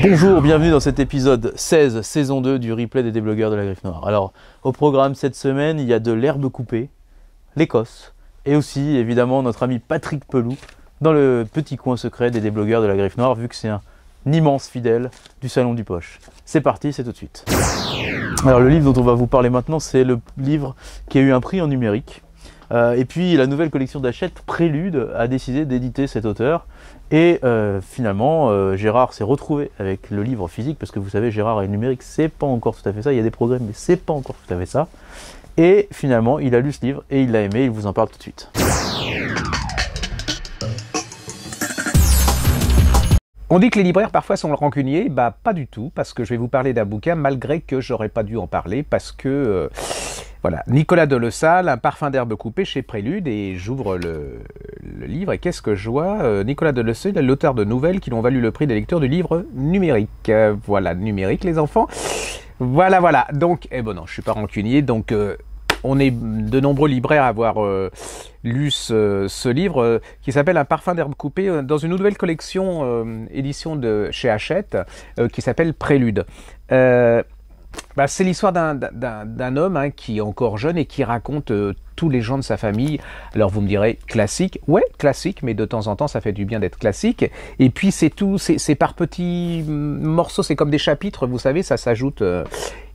Bonjour, bienvenue dans cet épisode 16, saison 2 du replay des déblogueurs de la Griffe Noire. Alors, au programme cette semaine, il y a de l'herbe coupée, l'Écosse, et aussi, évidemment, notre ami Patrick Pelou, dans le petit coin secret des déblogueurs de la Griffe Noire, vu que c'est un immense fidèle du Salon du Poche. C'est parti, c'est tout de suite. Alors, le livre dont on va vous parler maintenant, c'est le livre qui a eu un prix en numérique. Et puis, la nouvelle collection d'Hachette, Prélude, a décidé d'éditer cet auteur. Et finalement, Gérard s'est retrouvé avec le livre physique, parce que vous savez, Gérard et le numérique, c'est pas encore tout à fait ça. Il y a des progrès, mais c'est pas encore tout à fait ça. Et finalement, il a lu ce livre et il l'a aimé. Il vous en parle tout de suite. On dit que les libraires parfois sont rancuniers, bah pas du tout, parce que je vais vous parler d'un bouquin malgré que j'aurais pas dû en parler, parce que voilà, Nicolas Delessal, Un parfum d'herbe coupée chez Prélude, et j'ouvre le livre, et qu'est-ce que je vois? Nicolas Delessal est l'auteur de nouvelles qui l'ont valu le prix des lecteurs du livre numérique. Voilà, numérique les enfants. Voilà, donc, eh ben non, je suis pas rancunier, donc on est de nombreux libraires à avoir lu ce livre qui s'appelle Un parfum d'herbe coupée dans une nouvelle collection édition de chez Hachette qui s'appelle Prélude. C'est l'histoire d'un homme qui est encore jeune et qui raconte tous les gens de sa famille. Alors vous me direz, classique? Ouais, classique, mais de temps en temps ça fait du bien d'être classique. Et puis c'est tout, c'est par petits morceaux, c'est comme des chapitres, vous savez, ça s'ajoute.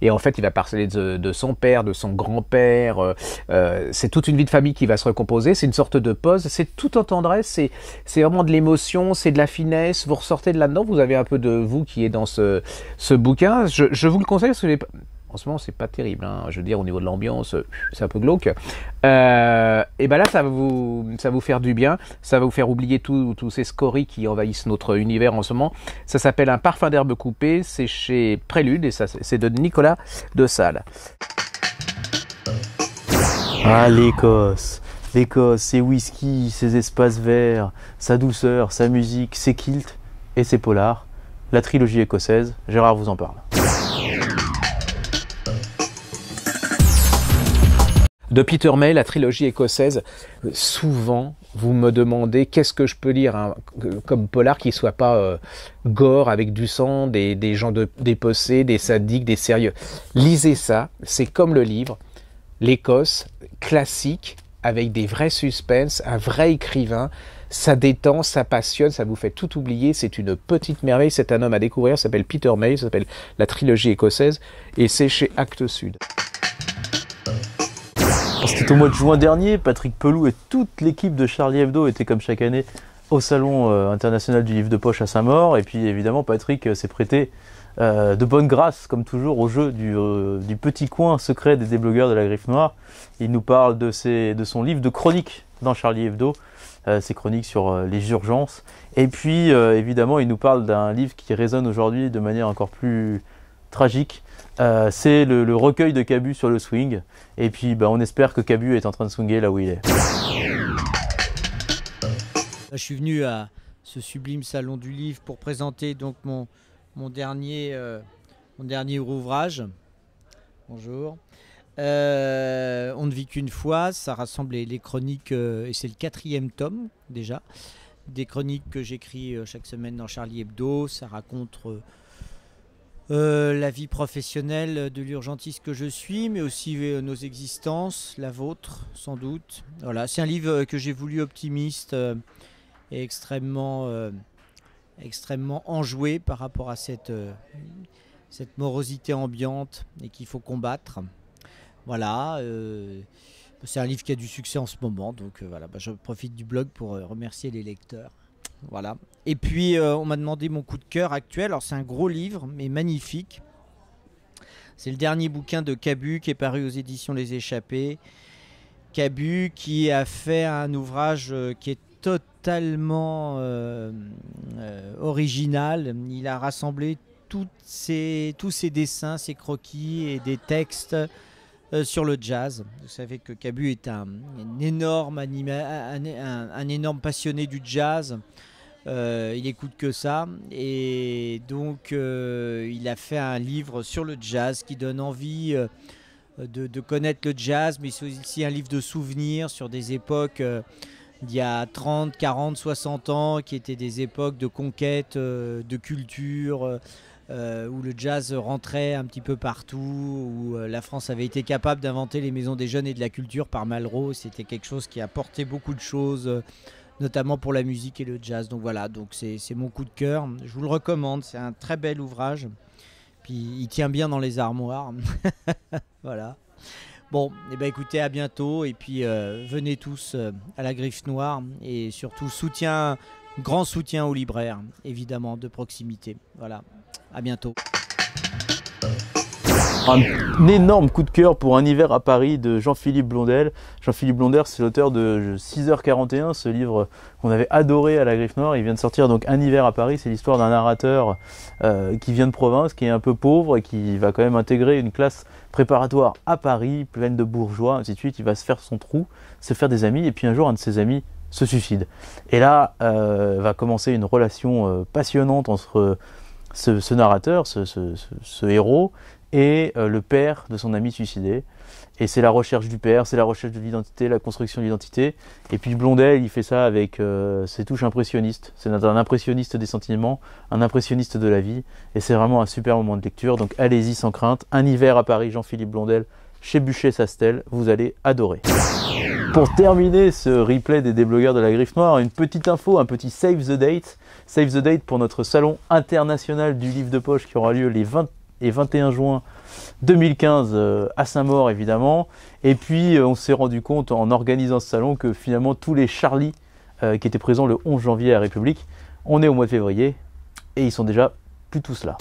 Et en fait il va parler de son père, de son grand-père. C'est toute une vie de famille qui va se recomposer. C'est une sorte de pause, c'est tout en tendresse, c'est vraiment de l'émotion, c'est de la finesse. Vous ressortez de là-dedans, vous avez un peu de vous qui est dans ce bouquin. Je vous le conseille parce que en ce moment, c'est pas terrible, hein. Je veux dire, au niveau de l'ambiance, c'est un peu glauque. Et ben là, ça va vous faire du bien. Ça va vous faire oublier tous ces scories qui envahissent notre univers en ce moment. Ça s'appelle Un parfum d'herbe coupée. C'est chez Prélude et c'est de Nicolas Delessal. Ah, l'Écosse, ses whisky, ses espaces verts, sa douceur, sa musique, ses kilts et ses polars. La trilogie écossaise, Gérard vous en parle. De Peter May, la trilogie écossaise. Souvent, vous me demandez qu'est-ce que je peux lire comme polar qui soit pas gore, avec du sang, des gens dépossés, des sadiques, des sérieux. Lisez ça, c'est comme le livre. L'Écosse, classique, avec des vrais suspens, un vrai écrivain. Ça détend, ça passionne, ça vous fait tout oublier. C'est une petite merveille. C'est un homme à découvrir. Ça s'appelle Peter May, ça s'appelle la trilogie écossaise. Et c'est chez Actes Sud. C'était au mois de juin dernier, Patrick Pelou et toute l'équipe de Charlie Hebdo étaient comme chaque année au Salon international du livre de poche à Saint-Maur. Et puis évidemment Patrick s'est prêté de bonne grâce, comme toujours, au jeu du petit coin secret des déblogueurs de la Griffe Noire. Il nous parle de son livre de chroniques dans Charlie Hebdo, ses chroniques sur les urgences. Et puis évidemment il nous parle d'un livre qui résonne aujourd'hui de manière encore plus tragique. C'est le recueil de Cabu sur le swing. Et puis on espère que Cabu est en train de swinguer là où il est. Je suis venu à ce sublime salon du livre pour présenter donc mon dernier ouvrage. Bonjour. On ne vit qu'une fois. Ça rassemble les chroniques, et c'est le 4e tome déjà, des chroniques que j'écris chaque semaine dans Charlie Hebdo. Ça raconte la vie professionnelle de l'urgentiste que je suis, mais aussi nos existences, la vôtre sans doute. Voilà, c'est un livre que j'ai voulu optimiste et extrêmement enjoué par rapport à cette morosité ambiante et qu'il faut combattre. Voilà, c'est un livre qui a du succès en ce moment, donc voilà, je profite du blog pour remercier les lecteurs. Voilà. Et puis on m'a demandé mon coup de cœur actuel. Alors c'est un gros livre mais magnifique. C'est le dernier bouquin de Cabu qui est paru aux éditions Les Échappés. Cabu qui a fait un ouvrage qui est totalement original. Il a rassemblé tous ses dessins, ses croquis et des textes sur le jazz. Vous savez que Cabu est un énorme passionné du jazz. Il écoute que ça et donc il a fait un livre sur le jazz qui donne envie de connaître le jazz, mais c'est aussi un livre de souvenirs sur des époques d'il y a 30, 40, 60 ans, qui étaient des époques de conquête, de culture, où le jazz rentrait un petit peu partout, où la France avait été capable d'inventer les maisons des jeunes et de la culture par Malraux. C'était quelque chose qui a apporté beaucoup de choses, notamment pour la musique et le jazz. Donc voilà, donc c'est mon coup de cœur. Je vous le recommande, c'est un très bel ouvrage. Puis il tient bien dans les armoires. Voilà. Bon, et ben écoutez, à bientôt. Et puis venez tous à la Griffe Noire. Et surtout, grand soutien aux libraires, évidemment, de proximité. Voilà, à bientôt. Un énorme coup de cœur pour Un hiver à Paris de Jean-Philippe Blondel. Jean-Philippe Blondel, c'est l'auteur de 6h41, ce livre qu'on avait adoré à la Griffe Noire. Il vient de sortir donc Un hiver à Paris. C'est l'histoire d'un narrateur qui vient de province, qui est un peu pauvre et qui va quand même intégrer une classe préparatoire à Paris, pleine de bourgeois, ainsi de suite. Il va se faire son trou, se faire des amis, et puis un jour, un de ses amis se suicide. Et là, va commencer une relation passionnante entre ce narrateur, ce héros, et le père de son ami suicidé. Et c'est la recherche du père, c'est la recherche de l'identité, la construction de l'identité. Et puis Blondel, il fait ça avec ses touches impressionnistes. C'est un impressionniste des sentiments, un impressionniste de la vie. Et c'est vraiment un super moment de lecture. Donc allez-y sans crainte. Un hiver à Paris, Jean-Philippe Blondel, chez Buchet-Sastel. Vous allez adorer. Pour terminer ce replay des déblogueurs de la Griffe Noire, une petite info, un petit save the date. Save the date pour notre salon international du livre de poche qui aura lieu les 20 et 21 juin 2015 à Saint-Maur évidemment. Et puis on s'est rendu compte en organisant ce salon que finalement tous les Charlie qui étaient présents le 11 janvier à République, on est au mois de février et ils sont déjà plus tous là.